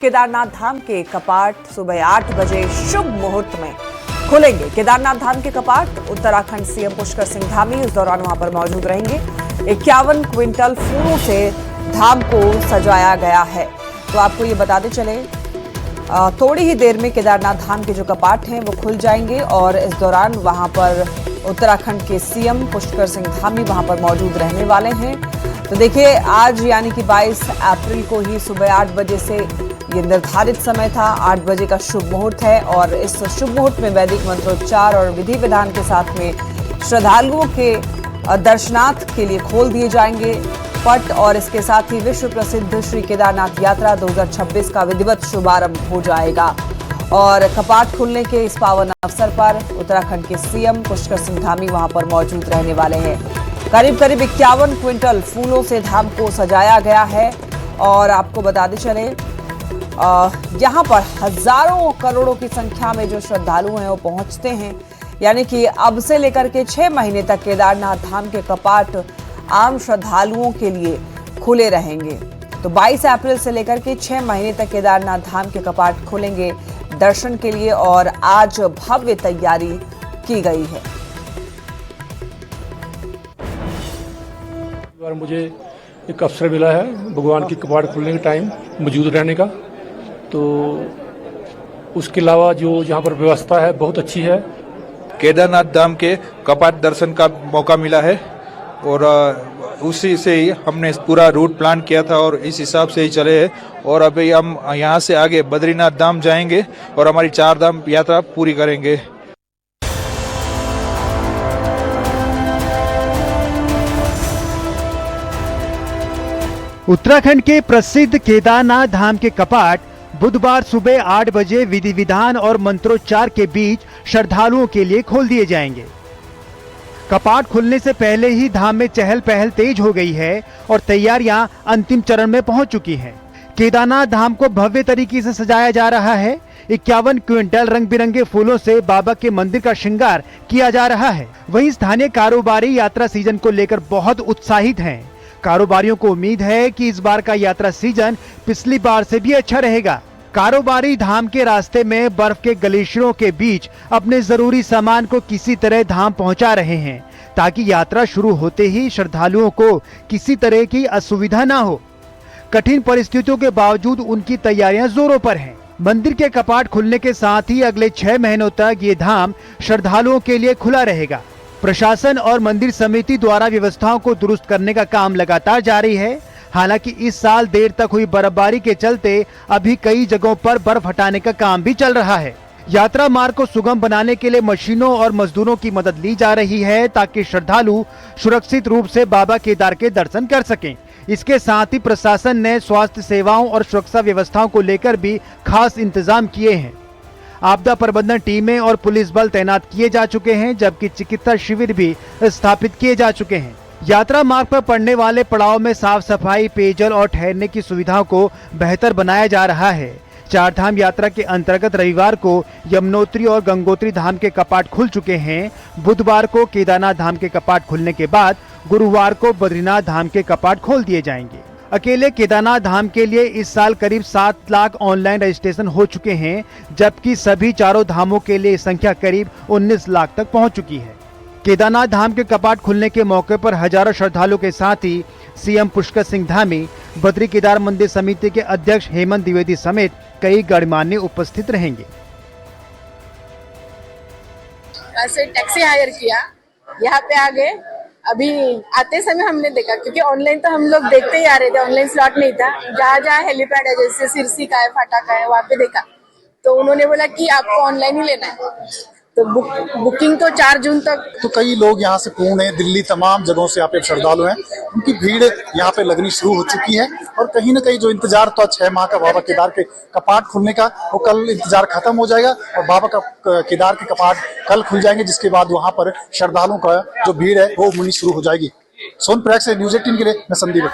केदारनाथ धाम के कपाट सुबह 8 बजे शुभ मुहूर्त में खुलेंगे। केदारनाथ धाम के कपाट उत्तराखंड सीएम पुष्कर सिंह धामी इस दौरान वहां पर मौजूद रहेंगे। 51 क्विंटल फूलों से धाम को सजाया गया है। तो आपको ये बताते चले, थोड़ी ही देर में केदारनाथ धाम के जो कपाट हैं वो खुल जाएंगे और इस दौरान वहां पर उत्तराखंड के सीएम पुष्कर सिंह धामी वहां पर मौजूद रहने वाले हैं। तो देखिए, आज यानी कि 22 अप्रैल को ही सुबह 8 बजे से ये निर्धारित समय था। 8 बजे का शुभ मुहूर्त है और इस शुभ मुहूर्त में वैदिक मंत्रोच्चार और विधि विधान के साथ में श्रद्धालुओं के दर्शनार्थ के लिए खोल दिए जाएंगे पट और इसके साथ ही विश्व प्रसिद्ध श्री केदारनाथ यात्रा 2026 का विधिवत शुभारंभ हो जाएगा। और कपाट खुलने के इस पावन अवसर पर उत्तराखंड के सीएम पुष्कर सिंह धामी वहां पर मौजूद रहने वाले हैं। करीब 51 क्विंटल फूलों से धाम को सजाया गया है और आपको बताते चले, यहाँ पर हजारों करोड़ों की संख्या में जो श्रद्धालु हैं वो पहुंचते हैं। यानी कि अब से लेकर के 6 महीने तक केदारनाथ धाम के कपाट आम श्रद्धालुओं के लिए खुले रहेंगे। तो 22 अप्रैल से लेकर के 6 महीने तक केदारनाथ धाम के कपाट खुलेंगे दर्शन के लिए और आज भव्य तैयारी की गई है। मुझे एक अवसर मिला है भगवान की कपाट खुलने के टाइम मौजूद रहने का, तो उसके अलावा जो यहाँ पर व्यवस्था है बहुत अच्छी है। केदारनाथ धाम के कपाट दर्शन का मौका मिला है और उसी से ही हमने पूरा रूट प्लान किया था और इस हिसाब से ही चले हैं। और अभी हम यहाँ से आगे बद्रीनाथ धाम जाएंगे और हमारी 4 धाम यात्रा पूरी करेंगे। उत्तराखंड के प्रसिद्ध केदारनाथ धाम के कपाट बुधवार सुबह 8 बजे विधि विधान और मंत्रोच्चार के बीच श्रद्धालुओं के लिए खोल दिए जाएंगे। कपाट खुलने से पहले ही धाम में चहल पहल तेज हो गई है और तैयारियां अंतिम चरण में पहुंच चुकी हैं। केदारनाथ धाम को भव्य तरीके से सजाया जा रहा है। 51 क्विंटल रंग बिरंगे फूलों से बाबा के मंदिर का श्रृंगार किया जा रहा है। वहीं स्थानीय कारोबारी यात्रा सीजन को लेकर बहुत उत्साहित हैं। कारोबारियों को उम्मीद है कि इस बार का यात्रा सीजन पिछली बार से भी अच्छा रहेगा। कारोबारी धाम के रास्ते में बर्फ के ग्लेशियरों के बीच अपने जरूरी सामान को किसी तरह धाम पहुंचा रहे हैं ताकि यात्रा शुरू होते ही श्रद्धालुओं को किसी तरह की असुविधा ना हो। कठिन परिस्थितियों के बावजूद उनकी तैयारियां जोरों पर हैं। मंदिर के कपाट खुलने के साथ ही अगले 6 महीनों तक ये धाम श्रद्धालुओं के लिए खुला रहेगा। प्रशासन और मंदिर समिति द्वारा व्यवस्थाओं को दुरुस्त करने का काम लगातार जारी है। हालांकि इस साल देर तक हुई बर्फबारी के चलते अभी कई जगहों पर बर्फ हटाने का काम भी चल रहा है। यात्रा मार्ग को सुगम बनाने के लिए मशीनों और मजदूरों की मदद ली जा रही है ताकि श्रद्धालु सुरक्षित रूप से बाबा केदार के दर्शन कर सकें। इसके साथ ही प्रशासन ने स्वास्थ्य सेवाओं और सुरक्षा व्यवस्थाओं को लेकर भी खास इंतजाम किए हैं। आपदा प्रबंधन टीमें और पुलिस बल तैनात किए जा चुके हैं, जबकि चिकित्सा शिविर भी स्थापित किए जा चुके हैं। यात्रा मार्ग पर पड़ने वाले पड़ाव में साफ सफाई, पेयजल और ठहरने की सुविधाओं को बेहतर बनाया जा रहा है। 4 धाम यात्रा के अंतर्गत रविवार को यमुनोत्री और गंगोत्री धाम के कपाट खुल चुके हैं। बुधवार को केदारनाथ धाम के कपाट खुलने के बाद गुरुवार को बद्रीनाथ धाम के कपाट खोल दिए जाएंगे। अकेले केदारनाथ धाम के लिए इस साल करीब 7 लाख ऑनलाइन रजिस्ट्रेशन हो चुके हैं, जबकि सभी चारों धामों के लिए संख्या करीब 19 लाख तक पहुंच चुकी है। केदारनाथ धाम के कपाट खुलने के मौके पर हजारों श्रद्धालुओं के साथ ही सीएम पुष्कर सिंह धामी, बद्री केदार मंदिर समिति के अध्यक्ष हेमंत द्विवेदी समेत कई गणमान्य उपस्थित रहेंगे। ऐसे टैक्सी हायर किया, यहाँ पे आ गए। अभी आते समय हमने देखा, क्योंकि ऑनलाइन तो हम लोग देखते ही आ रहे थे, ऑनलाइन स्लॉट नहीं था। जहाँ जहाँ हेलीपैड है, जैसे सिरसी का है, फाटा का है, वहाँ पे देखा तो उन्होंने बोला कि आपको ऑनलाइन ही लेना है। तो बुकिंग तो 4 जून तक। तो कई लोग यहाँ से पुणे, दिल्ली, तमाम जगहों से यहाँ पे श्रद्धालु हैं। उनकी भीड़ यहाँ पे लगनी शुरू हो चुकी है और कहीं न कहीं जो इंतजार था 6 माह का बाबा केदार के कपाट खुलने का, वो कल इंतजार खत्म हो जाएगा और बाबा का केदार के कपाट कल खुल जाएंगे, जिसके बाद वहाँ पर श्रद्धालुओं का जो भीड़ है वो उमड़नी शुरू हो जाएगी। सोनप्रयाग से न्यूज़ 18 के लिए मैं संदीप।